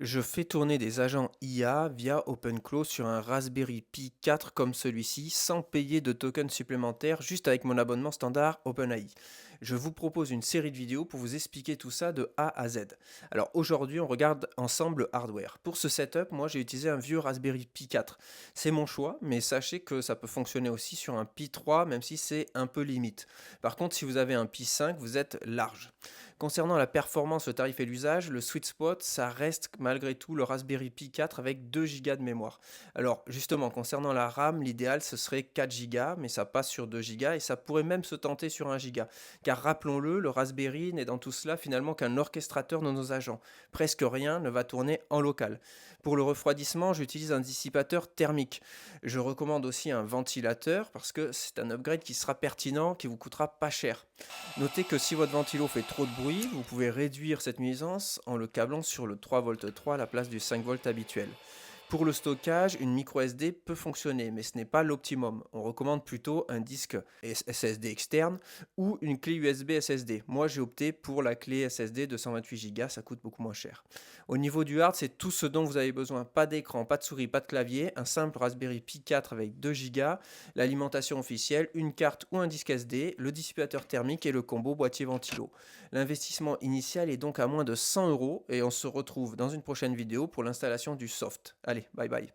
Je fais tourner des agents IA via OpenClaw sur un Raspberry Pi 4 comme celui-ci, sans payer de tokens supplémentaires, juste avec mon abonnement standard OpenAI. Je vous propose une série de vidéos pour vous expliquer tout ça de A à Z. Alors aujourd'hui, on regarde ensemble le hardware. Pour ce setup, moi j'ai utilisé un vieux Raspberry Pi 4. C'est mon choix, mais sachez que ça peut fonctionner aussi sur un Pi 3, même si c'est un peu limite. Par contre, si vous avez un Pi 5, vous êtes large. Concernant la performance, le tarif et l'usage, le sweet spot, ça reste malgré tout le Raspberry Pi 4 avec 2 Go de mémoire. Alors justement, concernant la RAM, l'idéal ce serait 4 Go, mais ça passe sur 2 Go et ça pourrait même se tenter sur 1 Go. Car rappelons-le, le Raspberry n'est dans tout cela finalement qu'un orchestrateur de nos agents. Presque rien ne va tourner en local. Pour le refroidissement, j'utilise un dissipateur thermique. Je recommande aussi un ventilateur parce que c'est un upgrade qui sera pertinent, qui vous coûtera pas cher. Notez que si votre ventilo fait trop de bruit, vous pouvez réduire cette nuisance en le câblant sur le 3 V 3 à la place du 5 V habituel. Pour le stockage, une micro SD peut fonctionner, mais ce n'est pas l'optimum. On recommande plutôt un disque SSD externe ou une clé USB SSD. Moi, j'ai opté pour la clé SSD de 128 Go, ça coûte beaucoup moins cher. Au niveau du hard, c'est tout ce dont vous avez besoin. Pas d'écran, pas de souris, pas de clavier, un simple Raspberry Pi 4 avec 2 Go, l'alimentation officielle, une carte ou un disque SD, le dissipateur thermique et le combo boîtier-ventilo. L'investissement initial est donc à moins de 100 € et on se retrouve dans une prochaine vidéo pour l'installation du soft. Allez, bye bye.